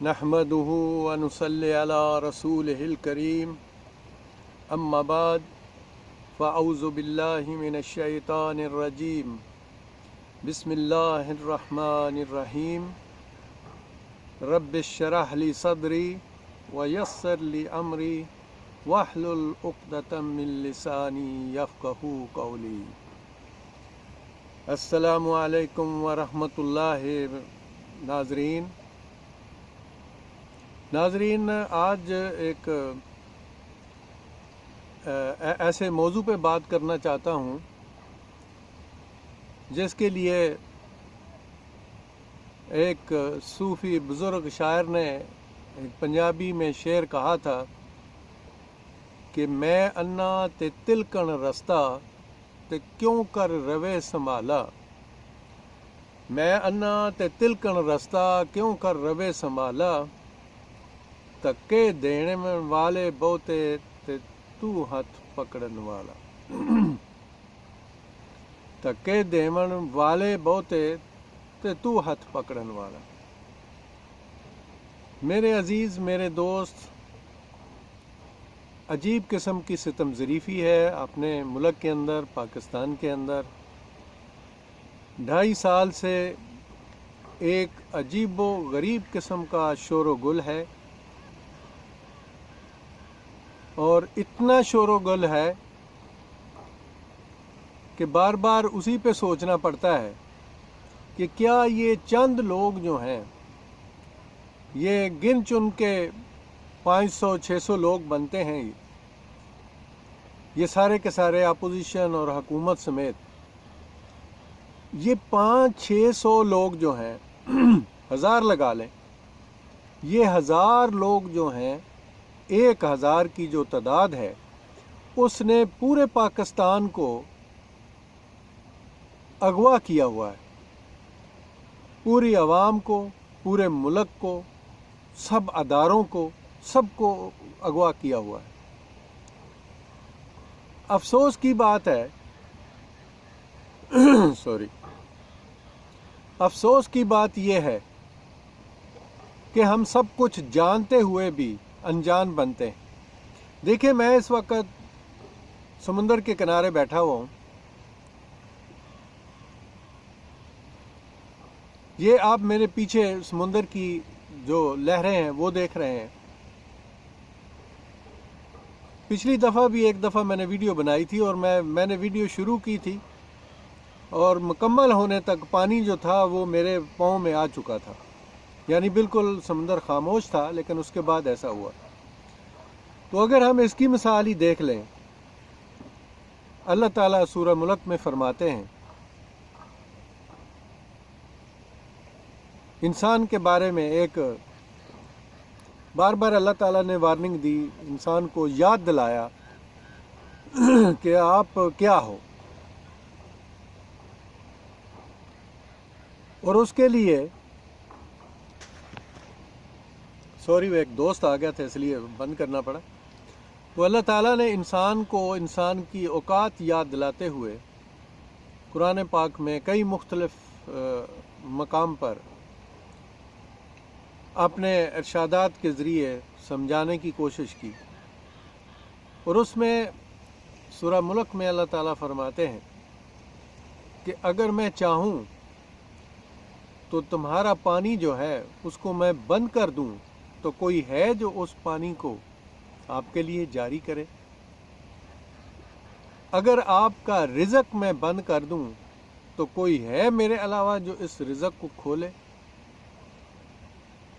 نحمده ونصلي على رسوله الكريم أما بعد فأعوذ بالله من الشيطان الرجيم بسم الله الرحمن الرحيم رب اشرح لي صدري ويسر لي أمري واحلل عقدة من لساني يفقهوا قولي۔ السلام علیکم ورحمۃ اللہ۔ ناظرین، آج ایک ایسے موضوع پہ بات کرنا چاہتا ہوں جس کے لیے ایک صوفی بزرگ شاعر نے ایک پنجابی میں شعر کہا تھا کہ میں انا تے تلکن رستہ تے کیوں کر روے سنبھالا، میں انا تے تلکن رستہ کیوں کر روے سنبھالا، تکے دینے والے بہتے تے تو ہاتھ پکڑن والا، تکے دیون والے بہتے تے تو ہاتھ پکڑن والا۔ میرے عزیز، میرے دوست، عجیب قسم کی ستم ظریفی ہے اپنے ملک کے اندر، پاکستان کے اندر۔ 2.5 سال سے ایک عجیب و غریب قسم کا شور و گل ہے، اور اتنا شور و گل ہے کہ بار بار اسی پہ سوچنا پڑتا ہے کہ کیا یہ چند لوگ جو ہیں، یہ گن چن کے 500-600 لوگ بنتے ہیں، یہ سارے کے سارے اپوزیشن اور حکومت سمیت، یہ 500-600 لوگ جو ہیں، 1000 لگا لیں، یہ 1000 لوگ جو ہیں، 1000 کی جو تعداد ہے، اس نے پورے پاکستان کو اغوا کیا ہوا ہے، پوری عوام کو، پورے ملک کو، سب اداروں کو، سب کو اغوا کیا ہوا ہے۔ افسوس کی بات ہے افسوس کی بات یہ ہے کہ ہم سب کچھ جانتے ہوئے بھی انجان بنتے ہیں۔ دیکھیں، میں اس وقت سمندر کے کنارے بیٹھا ہوا ہوں۔ یہ آپ میرے پیچھے سمندر کی جو لہریں ہیں وہ دیکھ رہے ہیں۔ پچھلی دفعہ بھی ایک دفعہ میں نے ویڈیو بنائی تھی، اور میں نے ویڈیو شروع کی تھی، اور مکمل ہونے تک پانی جو تھا وہ میرے پاؤں میں آ چکا تھا، یعنی بالکل سمندر خاموش تھا، لیکن اس کے بعد ایسا ہوا۔ تو اگر ہم اس کی مثال ہی دیکھ لیں، اللہ تعالیٰ سورہ ملک میں فرماتے ہیں، انسان کے بارے میں ایک بار بار اللہ تعالیٰ نے وارننگ دی، انسان کو یاد دلایا کہ آپ کیا ہو، اور اس کے لیے وہ ایک دوست آ گیا تھا اس لیے بند کرنا پڑا۔ تو اللہ تعالیٰ نے انسان کو انسان کی اوقات یاد دلاتے ہوئے قرآن پاک میں کئی مختلف مقام پر اپنے ارشادات کے ذریعے سمجھانے کی کوشش کی، اور اس میں سورہ ملک میں اللہ تعالیٰ فرماتے ہیں کہ اگر میں چاہوں تو تمہارا پانی جو ہے اس کو میں بند کر دوں، تو کوئی ہے جو اس پانی کو آپ کے لیے جاری کرے؟ اگر آپ کا رزق میں بند کر دوں تو کوئی ہے میرے علاوہ جو اس رزق کو کھولے؟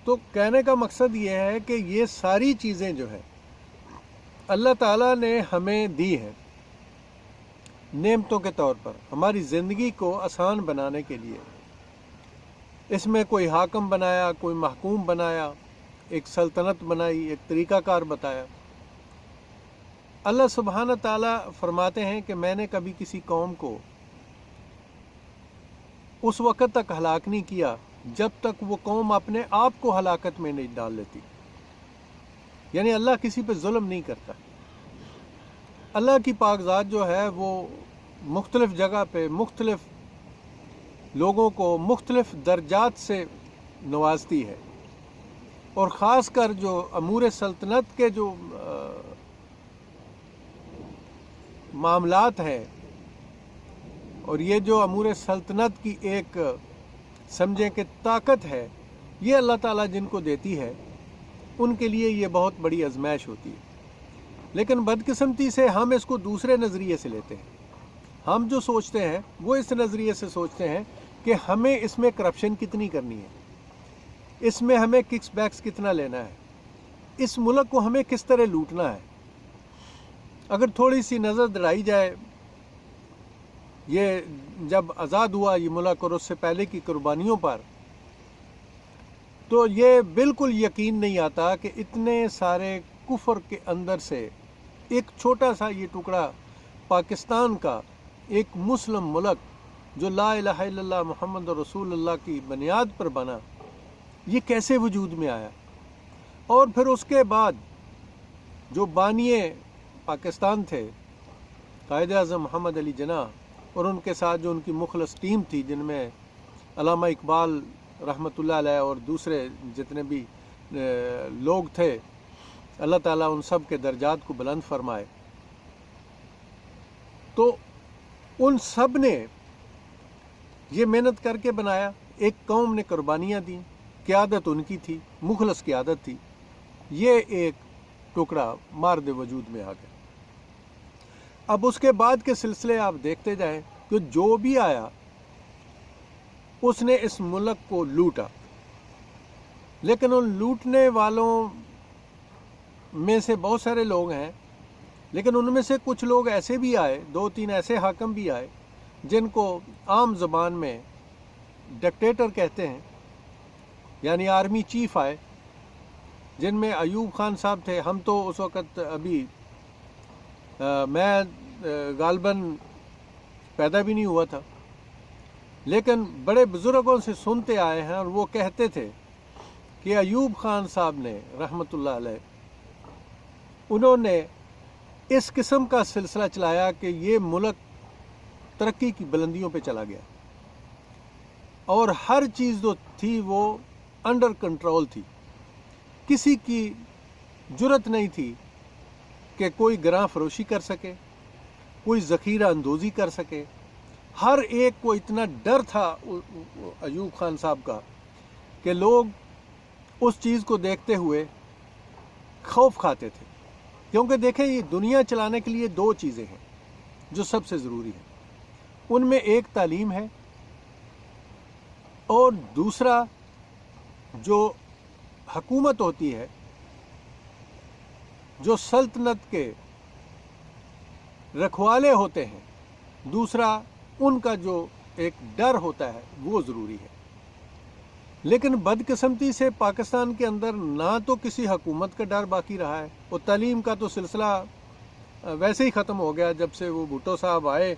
تو کہنے کا مقصد یہ ہے کہ یہ ساری چیزیں جو ہیں اللہ تعالیٰ نے ہمیں دی ہیں نعمتوں کے طور پر، ہماری زندگی کو آسان بنانے کے لیے۔ اس میں کوئی حاکم بنایا، کوئی محکوم بنایا، ایک سلطنت بنائی، ایک طریقہ کار بتایا۔ اللہ سبحانہ تعالیٰ فرماتے ہیں کہ میں نے کبھی کسی قوم کو اس وقت تک ہلاک نہیں کیا جب تک وہ قوم اپنے آپ کو ہلاکت میں نہیں ڈال لیتی، یعنی اللہ کسی پہ ظلم نہیں کرتا۔ اللہ کی پاک ذات جو ہے وہ مختلف جگہ پہ مختلف لوگوں کو مختلف درجات سے نوازتی ہے۔ اور خاص کر جو امور سلطنت کے جو معاملات ہیں، اور یہ جو امور سلطنت کی ایک سمجھیں کہ طاقت ہے، یہ اللہ تعالیٰ جن کو دیتی ہے ان کے لیے یہ بہت بڑی آزمائش ہوتی ہے۔ لیکن بدقسمتی سے ہم اس کو دوسرے نظریے سے لیتے ہیں۔ ہم جو سوچتے ہیں وہ اس نظریے سے سوچتے ہیں کہ ہمیں اس میں کرپشن کتنی کرنی ہے، اس میں ہمیں ککس بیکس کتنا لینا ہے، اس ملک کو ہمیں کس طرح لوٹنا ہے۔ اگر تھوڑی سی نظر دوڑائی جائے، یہ جب آزاد ہوا یہ ملک اور اس سے پہلے کی قربانیوں پر، تو یہ بالکل یقین نہیں آتا کہ اتنے سارے کفر کے اندر سے ایک چھوٹا سا یہ ٹکڑا پاکستان کا، ایک مسلم ملک جو لا الہ الا اللہ محمد رسول اللہ کی بنیاد پر بنا، یہ کیسے وجود میں آیا۔ اور پھر اس کے بعد جو بانی پاکستان تھے قائد اعظم محمد علی جناح، اور ان کے ساتھ جو ان کی مخلص ٹیم تھی، جن میں علامہ اقبال رحمۃ اللہ علیہ اور دوسرے جتنے بھی لوگ تھے، اللہ تعالیٰ ان سب کے درجات کو بلند فرمائے، تو ان سب نے یہ محنت کر کے بنایا۔ ایک قوم نے قربانیاں دیں، قیادت ان کی تھی، مخلص قیادت تھی، یہ ایک ٹکڑا مارد وجود میں آ گیا۔ اب اس کے بعد کے سلسلے آپ دیکھتے جائیں کہ جو بھی آیا اس نے اس ملک کو لوٹا، لیکن ان لوٹنے والوں میں سے بہت سارے لوگ ہیں، لیکن ان میں سے کچھ لوگ ایسے بھی آئے، 2-3 ایسے حاکم بھی آئے جن کو عام زبان میں ڈکٹیٹر کہتے ہیں، یعنی آرمی چیف آئے، جن میں ایوب خان صاحب تھے۔ ہم تو اس وقت ابھی میں غالباً پیدا بھی نہیں ہوا تھا، لیکن بڑے بزرگوں سے سنتے آئے ہیں، اور وہ کہتے تھے کہ ایوب خان صاحب نے رحمۃ اللہ علیہ، انہوں نے اس قسم کا سلسلہ چلایا کہ یہ ملک ترقی کی بلندیوں پہ چلا گیا، اور ہر چیز جو تھی وہ انڈر کنٹرول تھی۔ کسی کی جرت نہیں تھی کہ کوئی گراں فروشی کر سکے، کوئی ذخیرہ اندوزی کر سکے۔ ہر ایک کو اتنا ڈر تھا ایوب خان صاحب کا کہ لوگ اس چیز کو دیکھتے ہوئے خوف کھاتے تھے، کیونکہ دیکھیں یہ دنیا چلانے کے لیے 2 چیزیں ہیں جو سب سے ضروری ہیں، ان میں ایک تعلیم ہے، اور دوسرا جو حکومت ہوتی ہے، جو سلطنت کے رکھوالے ہوتے ہیں، دوسرا ان کا جو ایک ڈر ہوتا ہے وہ ضروری ہے۔ لیکن بدقسمتی سے پاکستان کے اندر نہ تو کسی حکومت کا ڈر باقی رہا ہے، اور تعلیم کا تو سلسلہ ویسے ہی ختم ہو گیا جب سے وہ بھٹو صاحب آئے،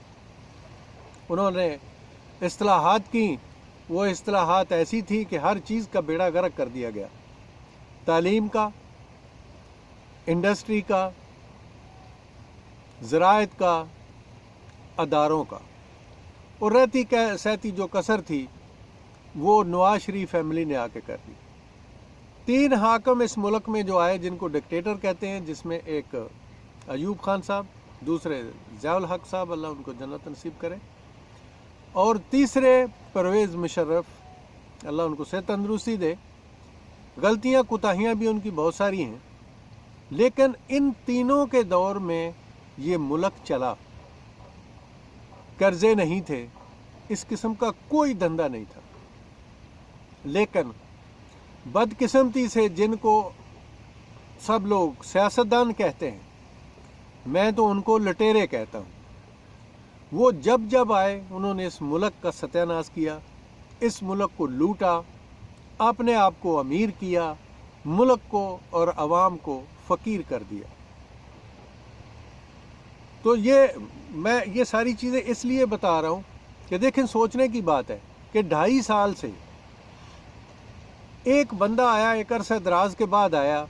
انہوں نے اصلاحات کی۔ وہ اصلاحات ایسی تھی کہ ہر چیز کا بیڑا غرق کر دیا گیا، تعلیم کا، انڈسٹری کا، زراعت کا، اداروں کا، اور رہتی سہتی جو کسر تھی وہ نواز شریف فیملی نے آ کے کر دی۔ 3 حاکم اس ملک میں جو آئے جن کو ڈکٹیٹر کہتے ہیں، جس میں ایک ایوب خان صاحب، دوسرے ضیاء الحق صاحب، اللہ ان کو جنت نصیب کرے، اور تیسرے پرویز مشرف، اللہ ان کو صحت تندرستی دے۔ غلطیاں کوتاہیاں بھی ان کی بہت ساری ہیں، لیکن ان تینوں کے دور میں یہ ملک چلا، قرضے نہیں تھے، اس قسم کا کوئی دھندا نہیں تھا۔ لیکن بدقسمتی سے جن کو سب لوگ سیاستدان کہتے ہیں، میں تو ان کو لٹیرے کہتا ہوں، وہ جب آئے انہوں نے اس ملک کا ستیہ ناش کیا، اس ملک کو لوٹا، اپنے آپ کو امیر کیا، ملک کو اور عوام کو فقیر کر دیا۔ تو میں یہ ساری چیزیں اس لیے بتا رہا ہوں کہ دیکھیں سوچنے کی بات ہے کہ 2.5 سال سے ایک بندہ آیا، ایک عرصہ دراز کے بعد آیا،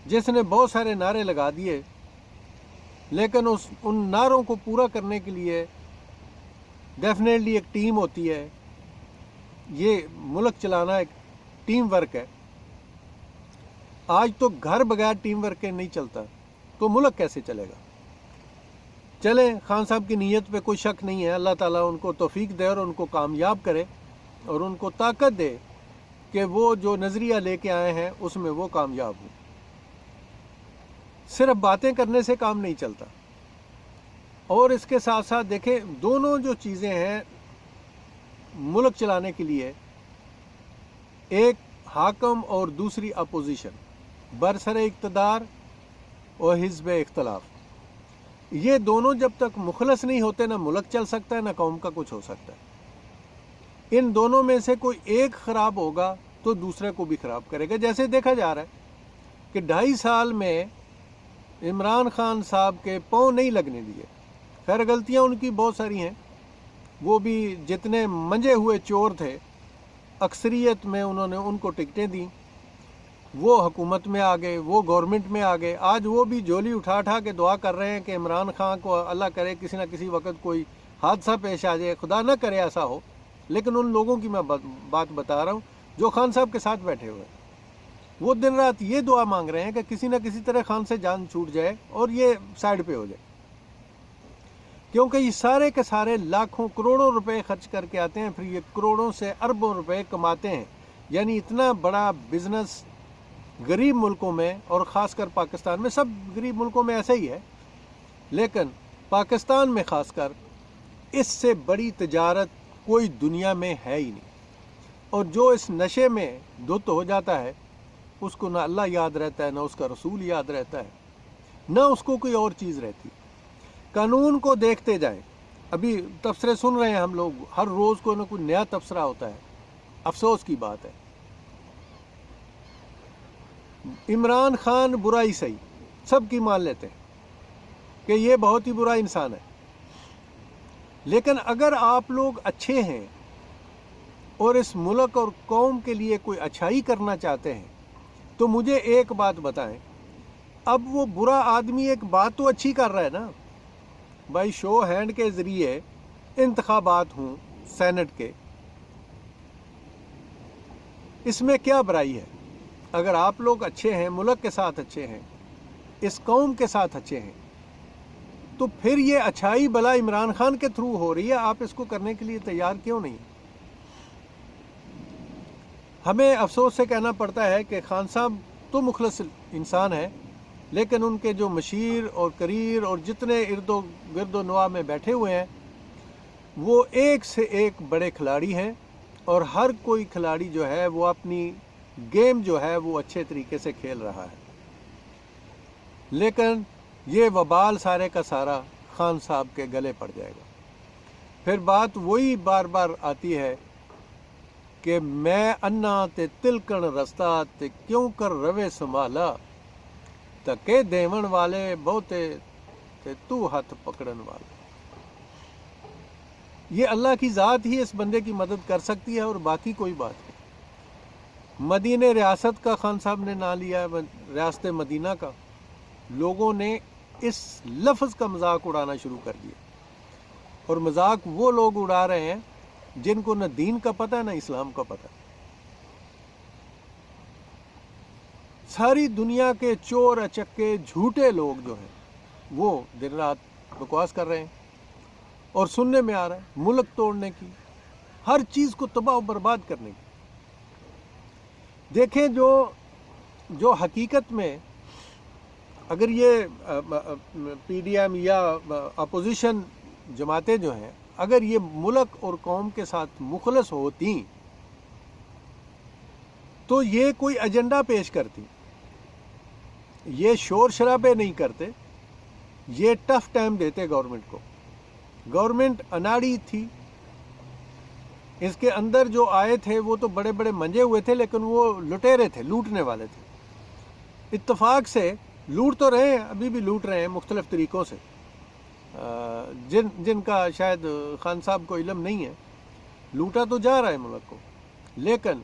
جس نے بہت سارے نعرے لگا دیے، لیکن ان نعروں کو پورا کرنے کے لیے ڈیفینیٹلی ایک ٹیم ہوتی ہے، یہ ملک چلانا ایک ٹیم ورک ہے، آج تو گھر بغیر ٹیم ورک کے نہیں چلتا، تو ملک کیسے چلے گا؟ چلیں، خان صاحب کی نیت پہ کوئی شک نہیں ہے، اللہ تعالیٰ ان کو توفیق دے اور ان کو کامیاب کرے اور ان کو طاقت دے کہ وہ جو نظریہ لے کے آئے ہیں اس میں وہ کامیاب ہوں۔ صرف باتیں کرنے سے کام نہیں چلتا۔ اور اس کے ساتھ ساتھ دیکھیں، دونوں جو چیزیں ہیں ملک چلانے کے لیے، ایک حاکم اور دوسری اپوزیشن، برسر اقتدار اور حزب اختلاف، یہ دونوں جب تک مخلص نہیں ہوتے نہ ملک چل سکتا ہے نہ قوم کا کچھ ہو سکتا ہے۔ ان دونوں میں سے کوئی ایک خراب ہوگا تو دوسرے کو بھی خراب کرے گا۔ جیسے دیکھا جا رہا ہے کہ 2.5 سال میں عمران خان صاحب کے پاؤں نہیں لگنے دیے۔ خیر غلطیاں ان کی بہت ساری ہیں، وہ بھی جتنے منجے ہوئے چور تھے اکثریت میں انہوں نے ان کو ٹکٹیں دیں، وہ حکومت میں آ گئے، وہ گورنمنٹ میں آ گئے، آج وہ بھی جولی اٹھا کے دعا کر رہے ہیں کہ عمران خان کو اللہ کرے کسی نہ کسی وقت کوئی حادثہ پیش آ جائے، خدا نہ کرے ایسا ہو۔ لیکن ان لوگوں کی میں بات بتا رہا ہوں جو خان صاحب کے ساتھ بیٹھے ہوئے ہیں، وہ دن رات یہ دعا مانگ رہے ہیں کہ کسی نہ کسی طرح خان سے جان چھوٹ جائے اور یہ سائیڈ پہ ہو جائے، کیونکہ یہ سارے کے سارے لاکھوں کروڑوں روپے خرچ کر کے آتے ہیں، پھر یہ کروڑوں سے اربوں روپے کماتے ہیں۔ یعنی اتنا بڑا بزنس غریب ملکوں میں، اور خاص کر پاکستان میں، سب غریب ملکوں میں ایسا ہی ہے، لیکن پاکستان میں خاص کر اس سے بڑی تجارت کوئی دنیا میں ہے ہی نہیں۔ اور جو اس نشے میں دھت ہو جاتا ہے اس کو نہ اللہ یاد رہتا ہے، نہ اس کا رسول یاد رہتا ہے، نہ اس کو کوئی اور چیز رہتی۔ قانون کو دیکھتے جائیں، ابھی تبصرے سن رہے ہیں ہم لوگ، ہر روز کوئی نہ کوئی نیا تبصرہ ہوتا ہے۔ افسوس کی بات ہے، عمران خان برائی صحیح سب کی مان لیتے ہیں کہ یہ بہت ہی برا انسان ہے، لیکن اگر آپ لوگ اچھے ہیں اور اس ملک اور قوم کے لیے کوئی اچھائی کرنا چاہتے ہیں تو مجھے ایک بات بتائیں، اب وہ برا آدمی ایک بات تو اچھی کر رہا ہے نا بھائی، شو ہینڈ کے ذریعے انتخابات ہوں سینٹ کے، اس میں کیا برائی ہے؟ اگر آپ لوگ اچھے ہیں، ملک کے ساتھ اچھے ہیں، اس قوم کے ساتھ اچھے ہیں، تو پھر یہ اچھائی بلا عمران خان کے تھرو ہو رہی ہے، آپ اس کو کرنے کے لیے تیار کیوں نہیں؟ ہمیں افسوس سے کہنا پڑتا ہے کہ خان صاحب تو مخلص انسان ہے، لیکن ان کے جو مشیر اور کریر اور جتنے ارد و گرد و نواح میں بیٹھے ہوئے ہیں وہ ایک سے ایک بڑے کھلاڑی ہیں، اور ہر کوئی کھلاڑی جو ہے وہ اپنی گیم جو ہے وہ اچھے طریقے سے کھیل رہا ہے، لیکن یہ وبال سارے کا سارا خان صاحب کے گلے پڑ جائے گا۔ پھر بات وہی بار بار آتی ہے کہ میں انا تے تلکن رستہ تے کیوں کر روے سنبھالا، تکے دیون والے بہتے تے تو ہاتھ پکڑن والا۔ یہ اللہ کی ذات ہی اس بندے کی مدد کر سکتی ہے اور باقی کوئی بات نہیں۔ مدینہ ریاست کا خان صاحب نے نام لیا، ریاست مدینہ کا، لوگوں نے اس لفظ کا مذاق اڑانا شروع کر دیا، اور مذاق وہ لوگ اڑا رہے ہیں جن کو نہ دین کا پتہ نہ اسلام کا پتہ۔ ساری دنیا کے چور اچکے جھوٹے لوگ جو ہیں وہ دن رات بکواس کر رہے ہیں، اور سننے میں آ رہا ہے ملک توڑنے کی، ہر چیز کو تباہ و برباد کرنے کی۔ دیکھیں جو حقیقت میں اگر یہ پی ڈی ایم یا اپوزیشن جماعتیں جو ہیں اگر یہ ملک اور قوم کے ساتھ مخلص ہوتی تو یہ کوئی ایجنڈا پیش کرتی، یہ شور شرابے نہیں کرتے، یہ ٹف ٹائم دیتے گورنمنٹ کو۔ گورنمنٹ اناڑی تھی، اس کے اندر جو آئے تھے وہ تو بڑے بڑے منجے ہوئے تھے، لیکن وہ لٹیرے تھے، لوٹنے والے تھے۔ اتفاق سے لوٹ تو رہے ہیں، ابھی بھی لوٹ رہے ہیں مختلف طریقوں سے، جن کا شاید خان صاحب کو علم نہیں ہے۔ لوٹا تو جا رہا ہے ملک کو، لیکن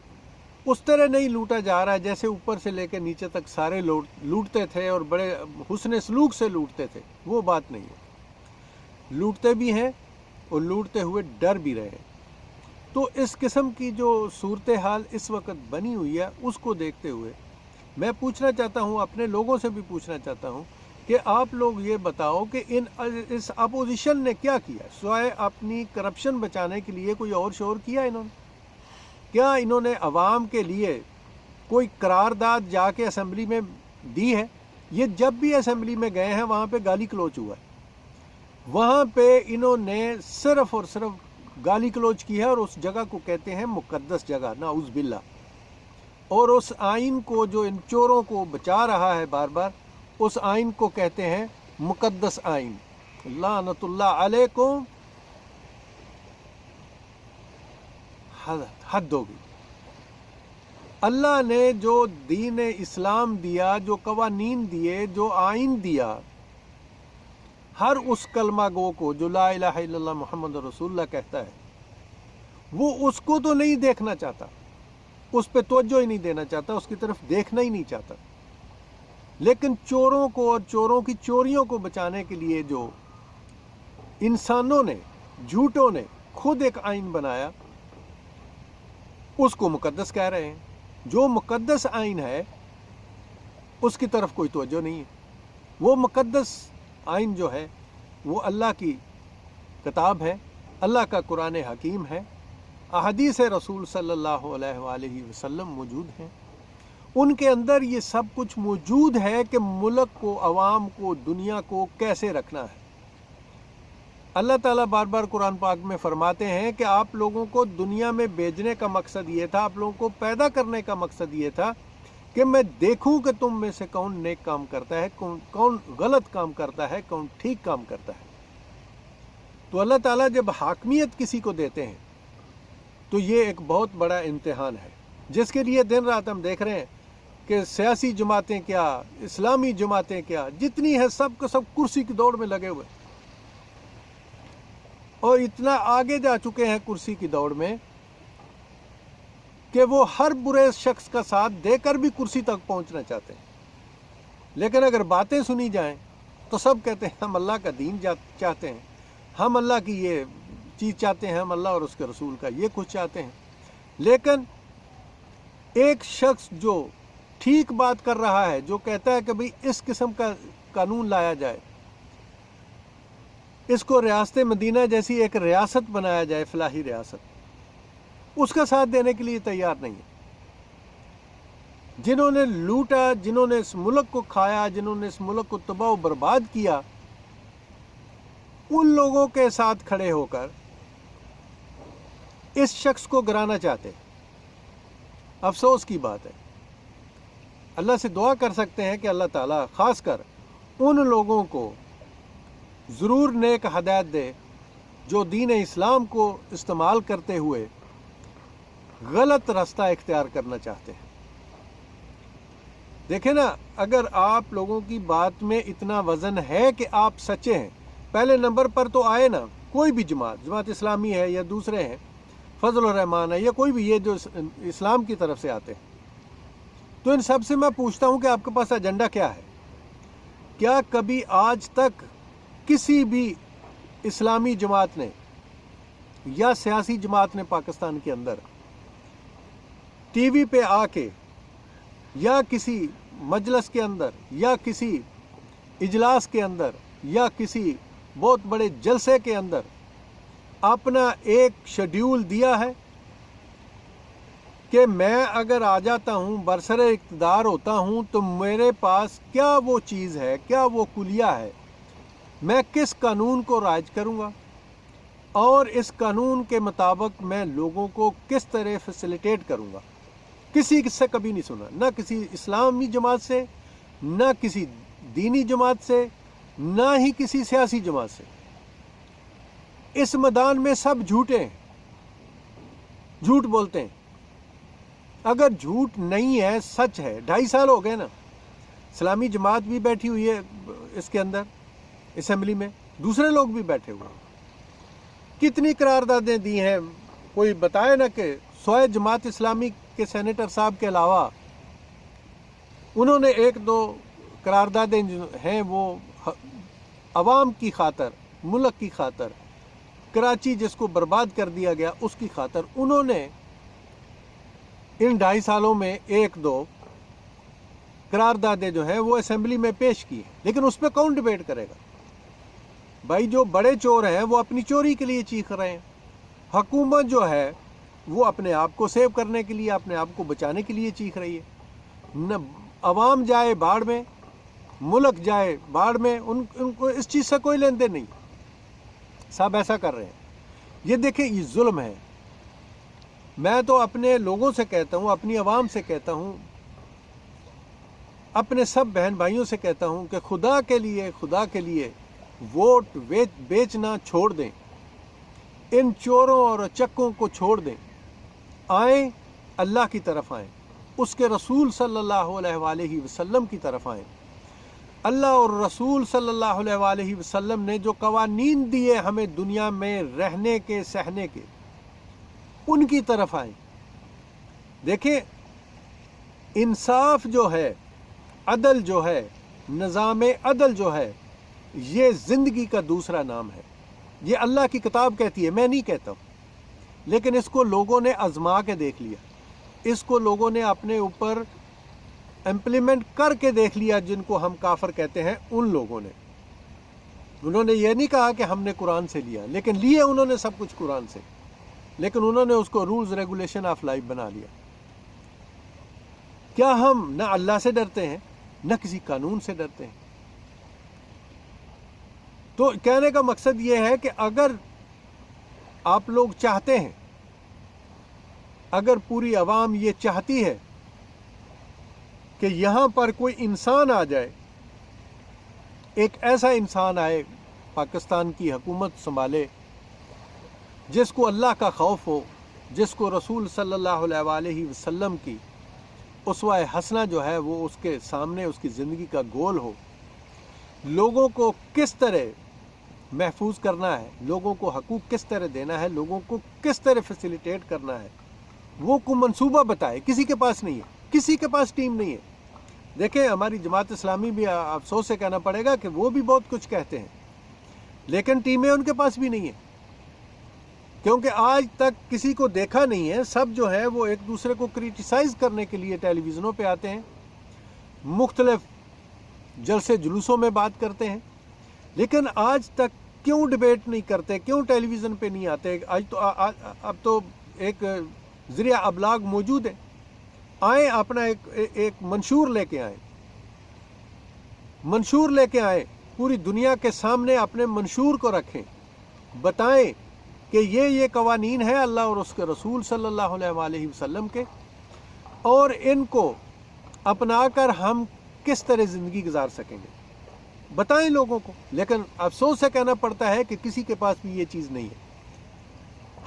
اس طرح نہیں لوٹا جا رہا ہے جیسے اوپر سے لے کے نیچے تک سارے لوٹتے تھے اور بڑے حسن سلوک سے لوٹتے تھے، وہ بات نہیں ہے۔ لوٹتے بھی ہیں اور لوٹتے ہوئے ڈر بھی رہے ہیں۔ تو اس قسم کی جو صورتحال اس وقت بنی ہوئی ہے، اس کو دیکھتے ہوئے میں پوچھنا چاہتا ہوں، اپنے لوگوں سے بھی پوچھنا چاہتا ہوں کہ آپ لوگ یہ بتاؤ کہ اس اپوزیشن نے کیا کیا سوائے اپنی کرپشن بچانے کے لیے؟ کوئی اور شور کیا انہوں نے؟ کیا انہوں نے عوام کے لیے کوئی قرارداد جا کے اسمبلی میں دی ہے؟ یہ جب بھی اسمبلی میں گئے ہیں وہاں پہ گالی کلوچ ہوا ہے، وہاں پہ انہوں نے صرف اور صرف گالی کلوچ کی ہے، اور اس جگہ کو کہتے ہیں مقدس جگہ، نعوذ باللہ۔ اور اس آئین کو جو ان چوروں کو بچا رہا ہے بار بار، اس آئین کو کہتے ہیں مقدس آئین۔ لعنت اللہ علیکم، حد ہوگی۔ اللہ نے جو دین اسلام دیا، جو قوانین دیے، جو آئین دیا، ہر اس کلمہ گو کو جو لا الہ الا اللہ محمد رسول اللہ کہتا ہے، وہ اس کو تو نہیں دیکھنا چاہتا، اس پہ توجہ ہی نہیں دینا چاہتا، اس کی طرف دیکھنا ہی نہیں چاہتا۔ لیکن چوروں کو اور چوروں کی چوریوں کو بچانے کے لیے جو انسانوں نے، جھوٹوں نے خود ایک آئین بنایا، اس کو مقدس کہہ رہے ہیں۔ جو مقدس آئین ہے اس کی طرف کوئی توجہ نہیں ہے۔ وہ مقدس آئین جو ہے وہ اللہ کی کتاب ہے، اللہ کا قرآن حکیم ہے، احادیث رسول صلی اللہ علیہ وآلہ وسلم موجود ہیں، ان کے اندر یہ سب کچھ موجود ہے کہ ملک کو، عوام کو، دنیا کو کیسے رکھنا ہے۔ اللہ تعالیٰ بار بار قرآن پاک میں فرماتے ہیں کہ آپ لوگوں کو دنیا میں بھیجنے کا مقصد یہ تھا، آپ لوگوں کو پیدا کرنے کا مقصد یہ تھا کہ میں دیکھوں کہ تم میں سے کون نیک کام کرتا ہے، کون غلط کام کرتا ہے، کون ٹھیک کام کرتا ہے۔ تو اللہ تعالیٰ جب حاکمیت کسی کو دیتے ہیں تو یہ ایک بہت بڑا امتحان ہے، جس کے لیے دن رات ہم دیکھ رہے ہیں کہ سیاسی جماعتیں کیا، اسلامی جماعتیں کیا، جتنی ہیں سب کو سب کرسی کی دوڑ میں لگے ہوئے، اور اتنا آگے جا چکے ہیں کرسی کی دوڑ میں کہ وہ ہر برے شخص کا ساتھ دے کر بھی کرسی تک پہنچنا چاہتے ہیں۔ لیکن اگر باتیں سنی جائیں تو سب کہتے ہیں ہم اللہ کا دین چاہتے ہیں، ہم اللہ کی یہ چیز چاہتے ہیں، ہم اللہ اور اس کے رسول کا یہ کچھ چاہتے ہیں۔ لیکن ایک شخص جو ٹھیک بات کر رہا ہے، جو کہتا ہے کہ بھئی اس قسم کا قانون لایا جائے، اس کو ریاست مدینہ جیسی ایک ریاست بنایا جائے، فلاحی ریاست، اس کا ساتھ دینے کے لیے تیار نہیں ہے۔ جنہوں نے لوٹا، جنہوں نے اس ملک کو کھایا، جنہوں نے اس ملک کو تباہ و برباد کیا، ان لوگوں کے ساتھ کھڑے ہو کر اس شخص کو گرانا چاہتے ہیں۔ افسوس کی بات ہے۔ اللہ سے دعا کر سکتے ہیں کہ اللہ تعالیٰ خاص کر ان لوگوں کو ضرور نیک ہدایت دے جو دین اسلام کو استعمال کرتے ہوئے غلط راستہ اختیار کرنا چاہتے ہیں۔ دیکھیں نا، اگر آپ لوگوں کی بات میں اتنا وزن ہے کہ آپ سچے ہیں، پہلے نمبر پر تو آئے نا کوئی بھی جماعت اسلامی ہے یا دوسرے ہیں، فضل الرحمان ہے یا کوئی بھی، یہ جو اسلام کی طرف سے آتے ہیں، تو ان سب سے میں پوچھتا ہوں کہ آپ کے پاس ایجنڈا کیا ہے؟ کیا کبھی آج تک کسی بھی اسلامی جماعت نے یا سیاسی جماعت نے پاکستان کے اندر ٹی وی پہ آ کے یا کسی مجلس کے اندر یا کسی اجلاس کے اندر یا کسی بہت بڑے جلسے کے اندر اپنا ایک شیڈیول دیا ہے کہ میں اگر آ جاتا ہوں، برسر اقتدار ہوتا ہوں، تو میرے پاس کیا وہ چیز ہے، کیا وہ کلیہ ہے، میں کس قانون کو رائج کروں گا اور اس قانون کے مطابق میں لوگوں کو کس طرح فیسیلیٹیٹ کروں گا؟ کسی سے کبھی نہیں سنا، نہ کسی اسلامی جماعت سے، نہ کسی دینی جماعت سے، نہ ہی کسی سیاسی جماعت سے۔ اس میدان میں سب جھوٹے ہیں، جھوٹ بولتے ہیں۔ اگر جھوٹ نہیں ہے، سچ ہے۔ 2.5 سال ہو گئے نا، اسلامی جماعت بھی بیٹھی ہوئی ہے اس کے اندر اسمبلی میں، دوسرے لوگ بھی بیٹھے ہوئے ہیں۔ کتنی قراردادیں دی ہیں، کوئی بتائے نا کہ سوائے جماعت اسلامی کے سینیٹر صاحب کے علاوہ انہوں نے 1-2 قراردادیں ہیں وہ عوام کی خاطر، ملک کی خاطر، کراچی جس کو برباد کر دیا گیا اس کی خاطر انہوں نے ان 2.5 سالوں میں 1-2 قراردادیں جو ہیں وہ اسمبلی میں پیش کی ہیں، لیکن اس پہ کون ڈیبیٹ کرے گا؟ بھائی جو بڑے چور ہیں وہ اپنی چوری کے لیے چیخ رہے ہیں، حکومت جو ہے وہ اپنے آپ کو سیو کرنے کے لیے، اپنے آپ کو بچانے کے لیے چیخ رہی ہے۔ عوام جائے باڑ میں، ملک جائے باڑ میں، ان کو اس چیز سے کوئی لین دین نہیں، سب ایسا کر رہے ہیں۔ یہ دیکھیں، یہ ظلم ہے۔ میں تو اپنے لوگوں سے کہتا ہوں، اپنی عوام سے کہتا ہوں، اپنے سب بہن بھائیوں سے کہتا ہوں کہ خدا کے لیے ووٹ بیچنا چھوڑ دیں، ان چوروں اور چکوں کو چھوڑ دیں، آئیں اللہ کی طرف آئیں، اس کے رسول صلی اللہ علیہ وآلہ وسلم کی طرف آئیں۔ اللہ اور رسول صلی اللہ علیہ وآلہ وسلم نے جو قوانین دیے ہمیں دنیا میں رہنے کے، سہنے کے، ان کی طرف آئیں۔ دیکھیں، انصاف جو ہے، عدل جو ہے، نظام عدل جو ہے، یہ زندگی کا دوسرا نام ہے۔ یہ اللہ کی کتاب کہتی ہے، میں نہیں کہتا ہوں، لیکن اس کو لوگوں نے آزما کے دیکھ لیا، اس کو لوگوں نے اپنے اوپر امپلیمنٹ کر کے دیکھ لیا۔ جن کو ہم کافر کہتے ہیں، ان لوگوں نے، انہوں نے یہ نہیں کہا کہ ہم نے قرآن سے لیا، لیکن لیے انہوں نے سب کچھ قرآن سے، لیکن انہوں نے اس کو رولز ریگولیشن آف لائف بنا لیا۔ کیا ہم نہ اللہ سے ڈرتے ہیں، نہ کسی قانون سے ڈرتے ہیں؟ تو کہنے کا مقصد یہ ہے کہ اگر آپ لوگ چاہتے ہیں، اگر پوری عوام یہ چاہتی ہے کہ یہاں پر کوئی انسان آ جائے، ایک ایسا انسان آئے، پاکستان کی حکومت سنبھالے، جس کو اللہ کا خوف ہو، جس کو رسول صلی اللہ علیہ وآلہ وسلم کی اسوہ حسنہ جو ہے وہ اس کے سامنے اس کی زندگی کا گول ہو، لوگوں کو کس طرح محفوظ کرنا ہے، لوگوں کو حقوق کس طرح دینا ہے، لوگوں کو کس طرح فیسیلیٹیٹ کرنا ہے، وہ کو منصوبہ بتائے۔ کسی کے پاس نہیں ہے، کسی کے پاس ٹیم نہیں ہے۔ دیکھیں، ہماری جماعت اسلامی بھی، افسوس سے کہنا پڑے گا کہ وہ بھی بہت کچھ کہتے ہیں، لیکن ٹیمیں ان کے پاس بھی نہیں ہیں، کیونکہ آج تک کسی کو دیکھا نہیں ہے۔ سب جو ہے وہ ایک دوسرے کو کریٹیسائز کرنے کے لیے ٹیلی ویژنوں پہ آتے ہیں، مختلف جلسے جلوسوں میں بات کرتے ہیں، لیکن آج تک کیوں ڈیبیٹ نہیں کرتے، کیوں ٹیلی ویژن پہ نہیں آتے؟ اب تو ایک ذریعہ ابلاغ موجود ہے، آئیں اپنا ایک منشور لے کے آئیں، منشور لے کے آئیں، پوری دنیا کے سامنے اپنے منشور کو رکھیں، بتائیں کہ یہ قوانین ہیں اللہ اور اس کے رسول صلی اللہ علیہ وآلہ وسلم کے، اور ان کو اپنا کر ہم کس طرح زندگی گزار سکیں گے، بتائیں لوگوں کو۔ لیکن افسوس سے کہنا پڑتا ہے کہ کسی کے پاس بھی یہ چیز نہیں ہے۔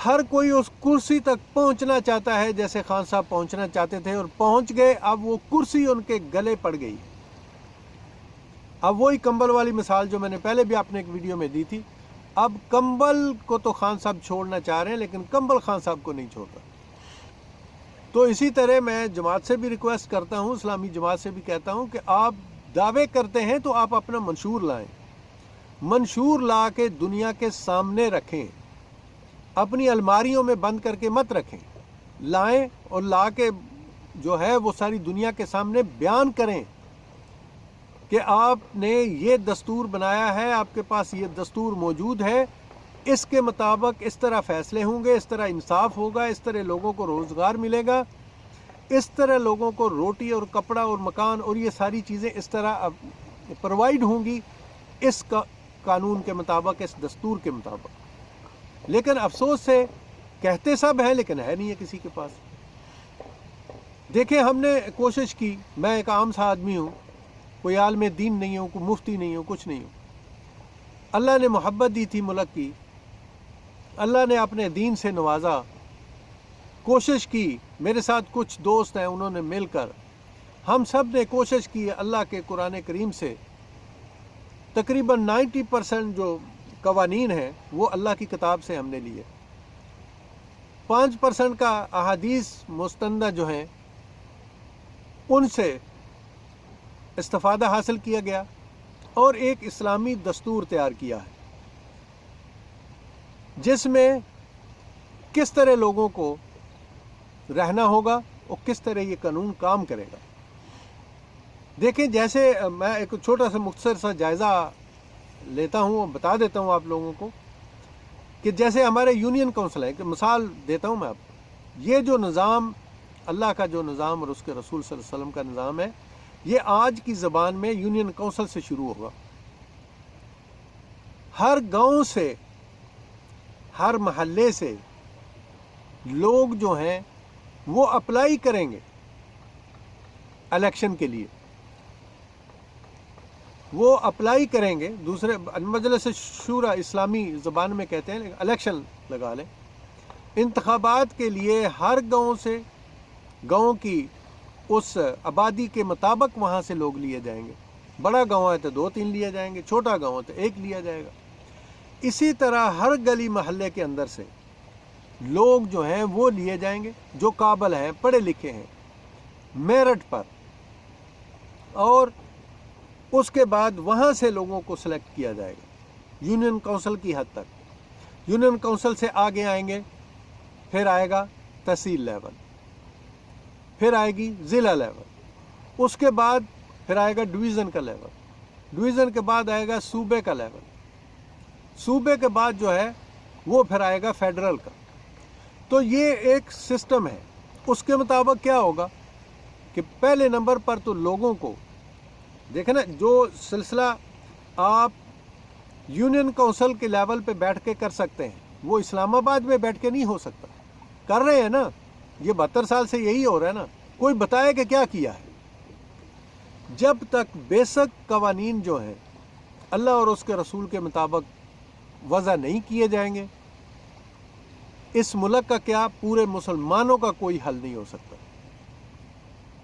ہر کوئی اس کرسی تک پہنچنا چاہتا ہے جیسے خان صاحب پہنچنا چاہتے تھے، اور پہنچ گئے، اب وہ کرسی ان کے گلے پڑ گئی۔ اب وہی کمبل والی مثال جو میں نے پہلے بھی اپنے ایک ویڈیو میں دی تھی، اب کمبل کو تو خان صاحب چھوڑنا چاہ رہے ہیں، لیکن کمبل خان صاحب کو نہیں چھوڑ رہا۔ تو اسی طرح میں جماعت سے بھی ریکویسٹ کرتا ہوں، اسلامی جماعت سے بھی کہتا ہوں کہ آپ دعوے کرتے ہیں تو آپ اپنا منشور لائیں، منشور لا کے دنیا کے سامنے رکھیں، اپنی الماریوں میں بند کر کے مت رکھیں، لائیں اور لا کے جو ہے وہ ساری دنیا کے سامنے بیان کریں کہ آپ نے یہ دستور بنایا ہے، آپ کے پاس یہ دستور موجود ہے، اس کے مطابق اس طرح فیصلے ہوں گے، اس طرح انصاف ہوگا، اس طرح لوگوں کو روزگار ملے گا، اس طرح لوگوں کو روٹی اور کپڑا اور مکان اور یہ ساری چیزیں اس طرح پرووائڈ ہوں گی، اس قانون کے مطابق، اس دستور کے مطابق۔ لیکن افسوس سے کہتے سب ہیں، لیکن ہے نہیں ہے کسی کے پاس۔ دیکھیں، ہم نے کوشش کی، میں ایک عام سا آدمی ہوں، کوئی عالم دین نہیں ہوں، کوئی مفتی نہیں ہوں، کچھ نہیں ہوں۔ اللہ نے محبت دی تھی ملک کی، اللہ نے اپنے دین سے نوازا، کوشش کی، میرے ساتھ کچھ دوست ہیں، انہوں نے مل کر ہم سب نے کوشش کی اللہ کے قرآن کریم سے تقریباً 90% جو قوانین ہیں وہ اللہ کی کتاب سے ہم نے لیے، 5% کا احادیث مستندہ جو ہیں ان سے استفادہ حاصل کیا گیا، اور ایک اسلامی دستور تیار کیا ہے جس میں کس طرح لوگوں کو رہنا ہوگا اور کس طرح یہ قانون کام کرے گا۔ دیکھیں جیسے میں ایک چھوٹا سا مختصر سا جائزہ لیتا ہوں اور بتا دیتا ہوں آپ لوگوں کو کہ جیسے ہمارے یونین کونسل ہے، کہ مثال دیتا ہوں میں آپ کو، یہ جو نظام اللہ کا جو نظام اور اس کے رسول صلی اللہ علیہ وسلم کا نظام ہے، یہ آج کی زبان میں یونین کونسل سے شروع ہوگا۔ ہر گاؤں سے، ہر محلے سے لوگ جو ہیں وہ اپلائی کریں گے الیکشن کے لیے، وہ اپلائی کریں گے، دوسرے مجلس شورا اسلامی زبان میں کہتے ہیں، الیکشن لگا لیں انتخابات کے لیے۔ ہر گاؤں سے، گاؤں کی اس آبادی کے مطابق وہاں سے لوگ لیے جائیں گے۔ بڑا گاؤں ہے تو 2-3 لیے جائیں گے، چھوٹا گاؤں ہے تو 1 لیا جائے گا۔ اسی طرح ہر گلی محلے کے اندر سے لوگ جو ہیں وہ لیے جائیں گے، جو قابل ہیں، پڑھے لکھے ہیں، میرٹ پر، اور اس کے بعد وہاں سے لوگوں کو سلیکٹ کیا جائے گا یونین کونسل کی حد تک۔ یونین کونسل سے آگے آئیں گے، پھر آئے گا تحصیل لیول، پھر آئے گی ضلع لیول، اس کے بعد پھر آئے گا ڈویژن کا لیول، ڈویژن کے بعد آئے گا صوبے کا لیول، صوبے کے بعد جو ہے وہ پھر آئے گا فیڈرل کا۔ تو یہ ایک سسٹم ہے۔ اس کے مطابق کیا ہوگا کہ پہلے نمبر پر تو لوگوں کو دیکھیں نا، جو سلسلہ آپ یونین کونسل کے لیول پہ بیٹھ کے کر سکتے ہیں وہ اسلام آباد میں بیٹھ کے نہیں ہو سکتا۔ کر رہے ہیں نا، یہ 72 سال سے یہی ہو رہا ہے نا، کوئی بتائے کہ کیا کیا ہے۔ جب تک بیسک قوانین جو ہیں اللہ اور اس کے رسول کے مطابق وضع نہیں کیے جائیں گے، اس ملک کا کیا، پورے مسلمانوں کا کوئی حل نہیں ہو سکتا۔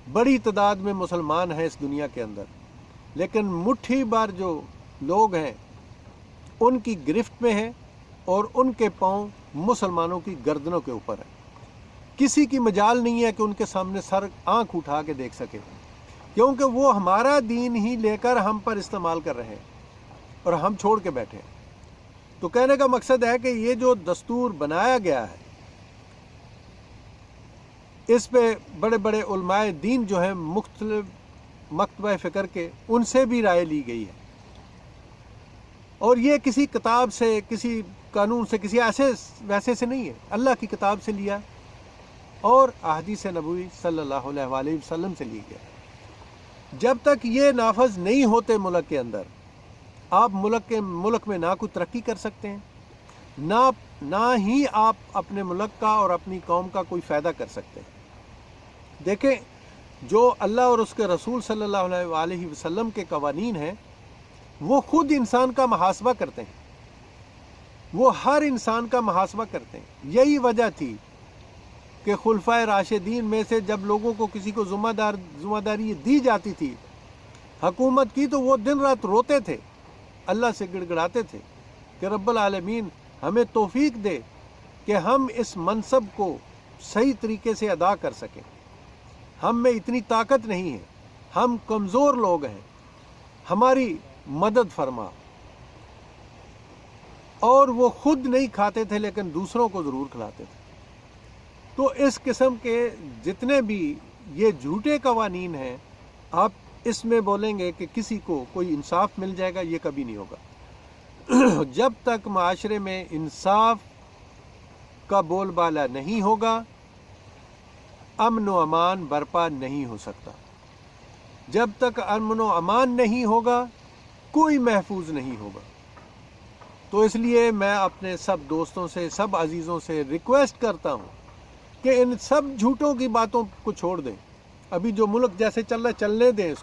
بڑی تعداد میں مسلمان ہیں اس دنیا کے اندر، لیکن مٹھی بھر جو لوگ ہیں ان کی گرفت میں ہیں اور ان کے پاؤں مسلمانوں کی گردنوں کے اوپر ہیں۔ کسی کی مجال نہیں ہے کہ ان کے سامنے سر آنکھ اٹھا کے دیکھ سکے، کیونکہ وہ ہمارا دین ہی لے کر ہم پر استعمال کر رہے ہیں اور ہم چھوڑ کے بیٹھے ہیں۔ تو کہنے کا مقصد ہے کہ یہ جو دستور بنایا گیا ہے، اس پہ بڑے بڑے علماء دین جو ہیں مختلف مکتبہ فکر کے، ان سے بھی رائے لی گئی ہے، اور یہ کسی کتاب سے، کسی قانون سے، کسی ایسے ویسے سے نہیں ہے، اللہ کی کتاب سے لیا اور احادیث نبوی صلی اللہ علیہ وآلہ وسلم سے لی گیا۔ جب تک یہ نافذ نہیں ہوتے ملک کے اندر، آپ ملک میں نہ کوئی ترقی کر سکتے ہیں، نہ ہی آپ اپنے ملک کا اور اپنی قوم کا کوئی فائدہ کر سکتے ہیں۔ دیکھیں، جو اللہ اور اس کے رسول صلی اللہ علیہ وآلہ وسلم کے قوانین ہیں، وہ خود انسان کا محاسبہ کرتے ہیں، وہ ہر انسان کا محاسبہ کرتے ہیں۔ یہی وجہ تھی کہ خلفائے راشدین میں سے جب لوگوں کو کسی کو ذمہ داری دی جاتی تھی حکومت کی، تو وہ دن رات روتے تھے، اللہ سے گڑ گڑاتے تھے کہ رب العالمین ہمیں توفیق دے کہ ہم اس منصب کو صحیح طریقے سے ادا کر سکیں۔ ہم میں اتنی طاقت نہیں ہے، ہم کمزور لوگ ہیں، ہماری مدد فرما۔ اور وہ خود نہیں کھاتے تھے لیکن دوسروں کو ضرور کھلاتے تھے۔ تو اس قسم کے جتنے بھی یہ جھوٹے قوانین ہیں، آپ اس میں بولیں گے کہ کسی کو کوئی انصاف مل جائے گا، یہ کبھی نہیں ہوگا۔ جب تک معاشرے میں انصاف کا بول بالا نہیں ہوگا، امن و امان برپا نہیں ہو سکتا۔ جب تک امن و امان نہیں ہوگا، کوئی محفوظ نہیں ہوگا۔ تو اس لیے میں اپنے سب دوستوں سے، سب عزیزوں سے ریکویسٹ کرتا ہوں کہ ان سب جھوٹوں کی باتوں کو چھوڑ دیں۔ ابھی جو ملک جیسے چل رہا ہے چلنے دیں،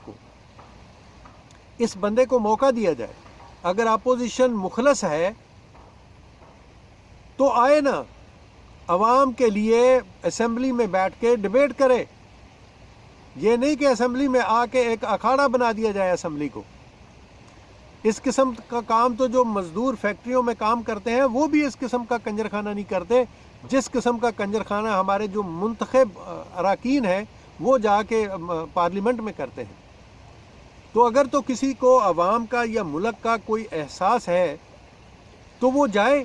اس بندے کو موقع دیا جائے۔ اگر اپوزیشن مخلص ہے تو آئے نا، عوام کے لیے اسمبلی میں بیٹھ کے ڈیبیٹ کرے۔ یہ نہیں کہ اسمبلی میں آ کے ایک اکھاڑا بنا دیا جائے اسمبلی کو۔ اس قسم کا کام تو جو مزدور فیکٹریوں میں کام کرتے ہیں وہ بھی اس قسم کا کنجر خانہ نہیں کرتے، جس قسم کا کنجر خانہ ہمارے جو منتخب اراکین ہیں وہ جا کے پارلیمنٹ میں کرتے ہیں۔ تو اگر تو کسی کو عوام کا یا ملک کا کوئی احساس ہے تو وہ جائے،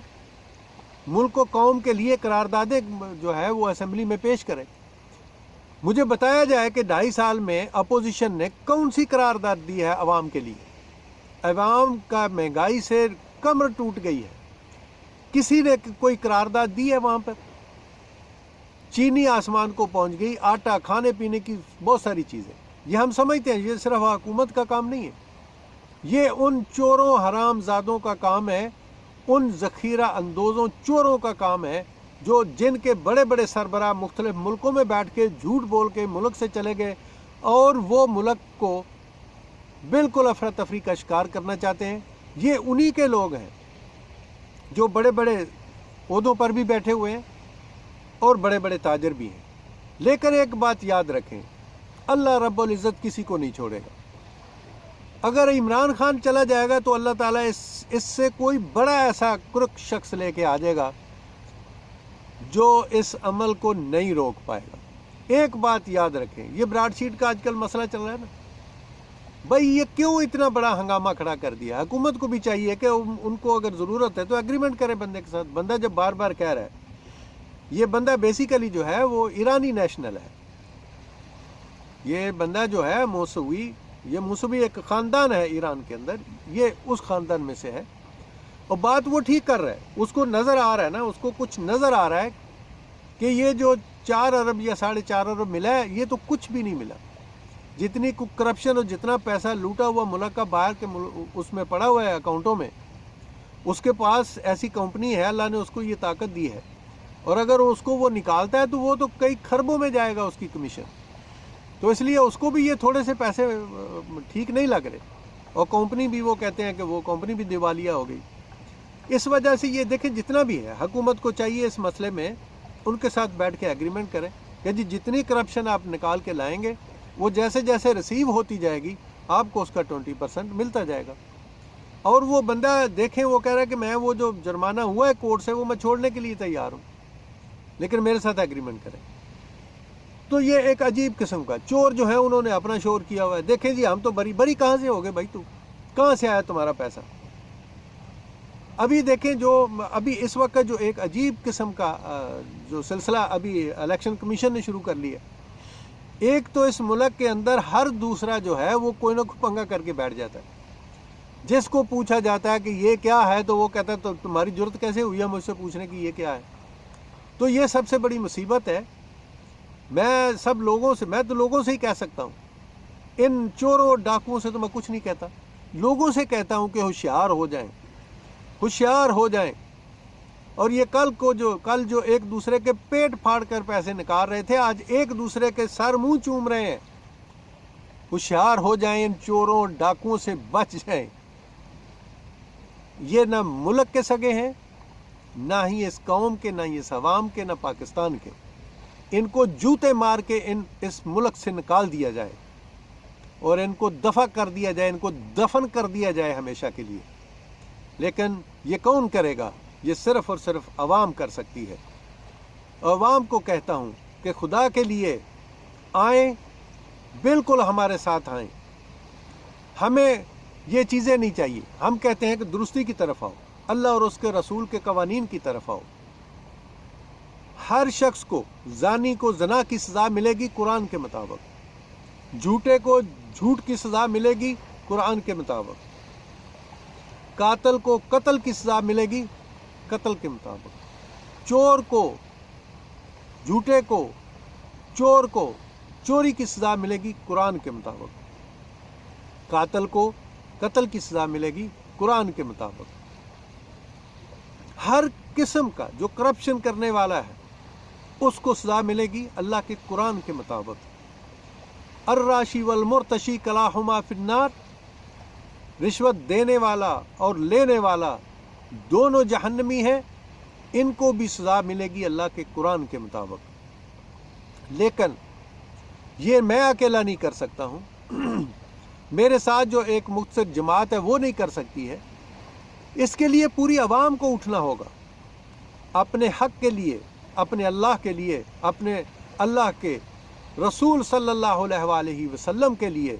ملک و قوم کے لیے قراردادیں جو ہے وہ اسمبلی میں پیش کرے۔ مجھے بتایا جائے کہ 2.5 سال میں اپوزیشن نے کون سی قرارداد دی ہے عوام کے لیے؟ عوام کا مہنگائی سے کمر ٹوٹ گئی ہے، کسی نے کوئی قرارداد دی ہے وہاں پر؟ چینی آسمان کو پہنچ گئی، آٹا، کھانے پینے کی بہت ساری چیزیں۔ یہ ہم سمجھتے ہیں یہ صرف حکومت کا کام نہیں ہے، یہ ان چوروں حرام زادوں کا کام ہے، ان ذخیرہ اندوزوں چوروں کا کام ہے جو جن کے بڑے بڑے سربراہ مختلف ملکوں میں بیٹھ کے جھوٹ بول کے ملک سے چلے گئے اور وہ ملک کو بالکل افراتفری کا شکار کرنا چاہتے ہیں۔ یہ انہی کے لوگ ہیں جو بڑے بڑے عہدوں پر بھی بیٹھے ہوئے ہیں اور بڑے بڑے تاجر بھی ہیں۔ لیکن ایک بات یاد رکھیں، اللہ رب العزت کسی کو نہیں چھوڑے گا۔ اگر عمران خان چلا جائے گا تو اللہ تعالیٰ اس سے کوئی بڑا ایسا کرک شخص لے کے آ جائے گا جو اس عمل کو نہیں روک پائے گا۔ ایک بات یاد رکھیں، یہ براڈ شیٹ کا آج کل مسئلہ چل رہا ہے نا، بھائی یہ کیوں اتنا بڑا ہنگامہ کھڑا کر دیا؟ حکومت کو بھی چاہیے کہ ان کو اگر ضرورت ہے تو ایگریمنٹ کرے بندے کے ساتھ۔ بندہ جب بار بار کہہ رہا ہے، یہ بندہ بیسیکلی جو ہے وہ ایرانی نیشنل ہے، یہ بندہ جو ہے موسوی، یہ موسوی ایک خاندان ہے ایران کے اندر، یہ اس خاندان میں سے ہے، اور بات وہ ٹھیک کر رہا ہے۔ اس کو نظر آ رہا ہے نا، اس کو کچھ نظر آ رہا ہے کہ یہ جو 4 ارب یا 4.5 ارب ملا ہے یہ تو کچھ بھی نہیں ملا۔ جتنی کرپشن اور جتنا پیسہ لوٹا ہوا ملک کا باہر کے اس میں پڑا ہوا ہے اکاؤنٹوں میں، اس کے پاس ایسی کمپنی ہے، اللہ نے اس کو یہ طاقت دی ہے، اور اگر اس کو وہ نکالتا ہے تو وہ تو کئی خربوں میں جائے گا اس کی کمیشن۔ تو اس لیے اس کو بھی یہ تھوڑے سے پیسے ٹھیک نہیں لگ رہے، اور کمپنی بھی وہ کہتے ہیں کہ وہ کمپنی بھی دیوالیہ ہو گئی۔ اس وجہ سے یہ دیکھیں جتنا بھی ہے، حکومت کو چاہیے اس مسئلے میں ان کے ساتھ بیٹھ کے ایگریمنٹ کریں کہ جی جتنی کرپشن آپ نکال کے لائیں گے وہ جیسے جیسے ریسیو ہوتی جائے گی آپ کو اس کا 20% ملتا جائے گا۔ اور وہ بندہ دیکھیں وہ کہہ رہا ہے کہ میں وہ جو جرمانہ ہوا ہے کورٹ سے وہ میں چھوڑنے کے لیے تیار ہوں، لیکن میرے ساتھ ایگریمنٹ کریں۔ تو یہ ایک عجیب قسم کا چور جو ہے انہوں نے اپنا شور کیا ہوا ہے۔ دیکھیں جی ہم تو بری کہاں سے ہو گئے بھائی، تو کہاں سے آیا تمہارا پیسہ؟ ابھی دیکھیں جو ابھی اس وقت جو ایک عجیب قسم کا جو سلسلہ ابھی الیکشن کمیشن نے شروع کر لیا، ایک تو اس ملک کے اندر ہر دوسرا جو ہے وہ کوئی نہ کوئی پنگا کر کے بیٹھ جاتا ہے۔ جس کو پوچھا جاتا ہے کہ یہ کیا ہے تو وہ کہتا ہے تو تمہاری جرت کیسے ہوئی ہے مجھ سے پوچھنے کی یہ کیا ہے؟ تو یہ سب سے بڑی مصیبت ہے۔ میں تو لوگوں سے ہی کہہ سکتا ہوں، ان چوروں ڈاکوؤں سے تو میں کچھ نہیں کہتا، لوگوں سے کہتا ہوں کہ ہوشیار ہو جائیں، ہوشیار ہو جائیں۔ اور یہ کل جو ایک دوسرے کے پیٹ پھاڑ کر پیسے نکال رہے تھے، آج ایک دوسرے کے سر منہ چوم رہے ہیں۔ ہوشیار ہو جائیں، ان چوروں ڈاکوؤں سے بچ جائیں۔ یہ نہ ملک کے سگے ہیں، نہ ہی اس قوم کے، نہ ہی اس عوام کے، نہ پاکستان کے۔ ان کو جوتے مار کے اس ملک سے نکال دیا جائے اور ان کو دفع کر دیا جائے، ان کو دفن کر دیا جائے ہمیشہ کے لیے۔ لیکن یہ کون کرے گا؟ یہ صرف اور صرف عوام کر سکتی ہے۔ عوام کو کہتا ہوں کہ خدا کے لیے آئیں، بالکل ہمارے ساتھ آئیں۔ ہمیں یہ چیزیں نہیں چاہیے۔ ہم کہتے ہیں کہ درستی کی طرف آؤ، اللہ اور اس کے رسول کے قوانین کی طرف آؤ۔ ہر شخص کو، زانی کو زنا کی سزا ملے گی قرآن کے مطابق، جھوٹے کو جھوٹ کی سزا ملے گی قرآن کے مطابق، قاتل کو قتل کی سزا ملے گی قتل کے مطابق، چور کو، جھوٹے کو، چور کو چوری کی سزا ملے گی قرآن کے مطابق، قاتل کو قتل کی سزا ملے گی قرآن کے مطابق۔ ہر قسم کا جو کرپشن کرنے والا ہے اس کو سزا ملے گی اللہ کے قرآن کے مطابق۔ الراشی والمرتشی کلاہما فی النار، رشوت دینے والا اور لینے والا دونوں جہنمی ہیں، ان کو بھی سزا ملے گی اللہ کے قرآن کے مطابق۔ لیکن یہ میں اکیلا نہیں کر سکتا ہوں، میرے ساتھ جو ایک مختصر جماعت ہے وہ نہیں کر سکتی ہے۔ اس کے لیے پوری عوام کو اٹھنا ہوگا، اپنے حق کے لیے، اپنے اللہ کے لیے، اپنے اللہ کے رسول صلی اللہ علیہ وآلہ وسلم کے لیے،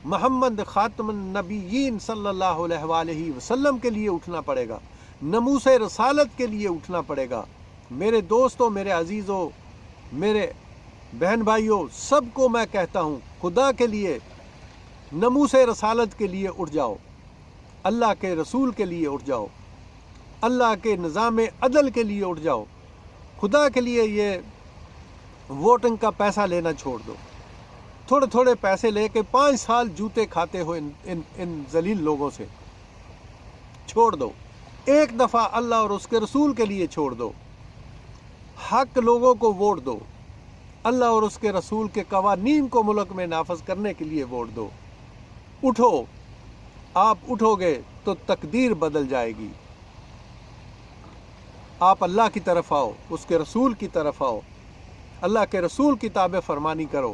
محمد خاتم النبیین صلی اللہ علیہ وآلہ وسلم کے لیے اٹھنا پڑے گا، ناموس رسالت کے لیے اٹھنا پڑے گا۔ میرے دوستوں، میرے عزیزوں، میرے بہن بھائیوں، سب کو میں کہتا ہوں، خدا کے لیے، ناموس رسالت کے لیے اٹھ جاؤ، اللہ کے رسول کے لیے اٹھ جاؤ، اللہ کے نظام عدل کے لیے اٹھ جاؤ۔ خدا کے لیے یہ ووٹنگ کا پیسہ لینا چھوڑ دو۔ تھوڑے تھوڑے پیسے لے کے 5 سال جوتے کھاتے ہو ان ذلیل لوگوں سے، چھوڑ دو۔ ایک دفعہ اللہ اور اس کے رسول کے لیے چھوڑ دو۔ حق لوگوں کو ووٹ دو، اللہ اور اس کے رسول کے قوانین کو ملک میں نافذ کرنے کے لیے ووٹ دو۔ اٹھو، آپ اٹھو گے تو تقدیر بدل جائے گی۔ آپ اللہ کی طرف آؤ، اس کے رسول کی طرف آؤ، اللہ کے رسول کی تابع فرمانی کرو،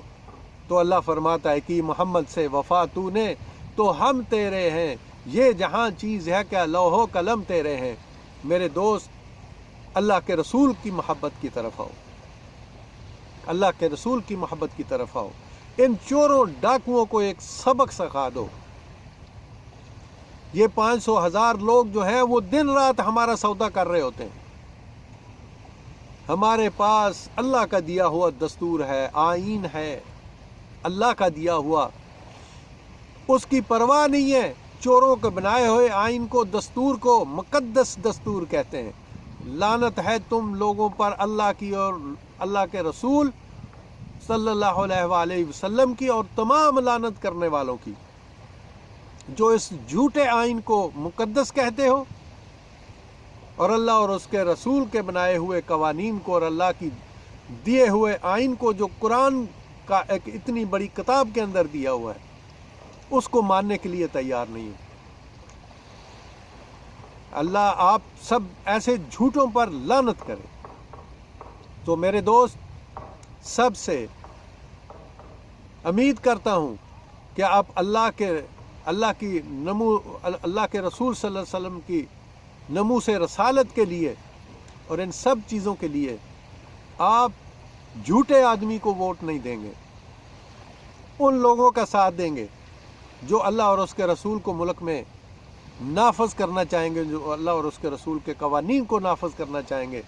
تو اللہ فرماتا ہے کہ محمد سے وفا تو نے تو ہم تیرے ہیں، یہ جہاں چیز ہے کہ لوح و قلم تیرے ہیں۔ میرے دوست، اللہ کے رسول کی محبت کی طرف آؤ، اللہ کے رسول کی محبت کی طرف آؤ۔ ان چوروں ڈاکوؤں کو ایک سبق سکھا دو۔ یہ 500,000 لوگ جو ہیں وہ دن رات ہمارا سودا کر رہے ہوتے ہیں۔ ہمارے پاس اللہ کا دیا ہوا دستور ہے، آئین ہے، اللہ کا دیا ہوا، اس کی پرواہ نہیں ہے۔ چوروں کے بنائے ہوئے آئین کو، دستور کو مقدس دستور کہتے ہیں۔ لعنت ہے تم لوگوں پر، اللہ کی اور اللہ کے رسول صلی اللہ علیہ وآلہ وسلم کی، اور تمام لعنت کرنے والوں کی، جو اس جھوٹے آئین کو مقدس کہتے ہو، اور اللہ اور اس کے رسول کے بنائے ہوئے قوانین کو، اور اللہ کی دیے ہوئے آئین کو، جو قرآن کا ایک اتنی بڑی کتاب کے اندر دیا ہوا ہے، اس کو ماننے کے لیے تیار نہیں ہے۔ اللہ آپ سب ایسے جھوٹوں پر لعنت کرے۔ تو میرے دوست، سب سے امید کرتا ہوں کہ آپ اللہ کے رسول صلی اللہ علیہ وسلم کی ناموس رسالت کے لیے اور ان سب چیزوں کے لیے آپ جھوٹے آدمی کو ووٹ نہیں دیں گے، ان لوگوں کا ساتھ دیں گے جو اللہ اور اس کے رسول کو ملک میں نافذ کرنا چاہیں گے، جو اللہ اور اس کے رسول کے قوانین کو نافذ کرنا چاہیں گے،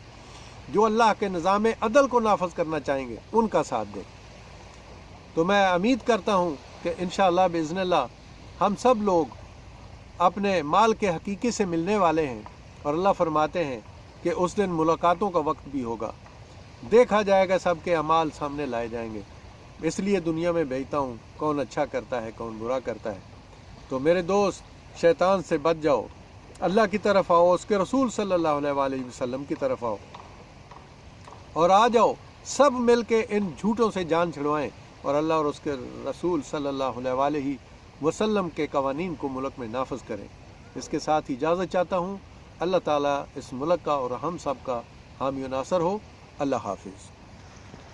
جو اللہ کے نظام عدل کو نافذ کرنا چاہیں گے، ان کا ساتھ دیں۔ تو میں امید کرتا ہوں کہ انشاءاللہ باذن اللہ ہم سب لوگ اپنے مال کے حقیقی سے ملنے والے ہیں، اور اللہ فرماتے ہیں کہ اس دن ملاقاتوں کا وقت بھی ہوگا، دیکھا جائے گا، سب کے اعمال سامنے لائے جائیں گے۔ اس لیے دنیا میں بھیجتا ہوں، کون اچھا کرتا ہے، کون برا کرتا ہے۔ تو میرے دوست، شیطان سے بچ جاؤ، اللہ کی طرف آؤ، اس کے رسول صلی اللہ علیہ وآلہ وسلم کی طرف آؤ، اور آ جاؤ سب مل کے ان جھوٹوں سے جان چھڑوائیں، اور اللہ اور اس کے رسول صلی اللہ علیہ وآلہ وسلم کے قوانین کو ملک میں نافذ کریں۔ اس کے ساتھ اجازت چاہتا ہوں۔ اللہ تعالیٰ اس ملک کا اور ہم سب کا حامی و ناصر ہو۔ اللہ حافظ۔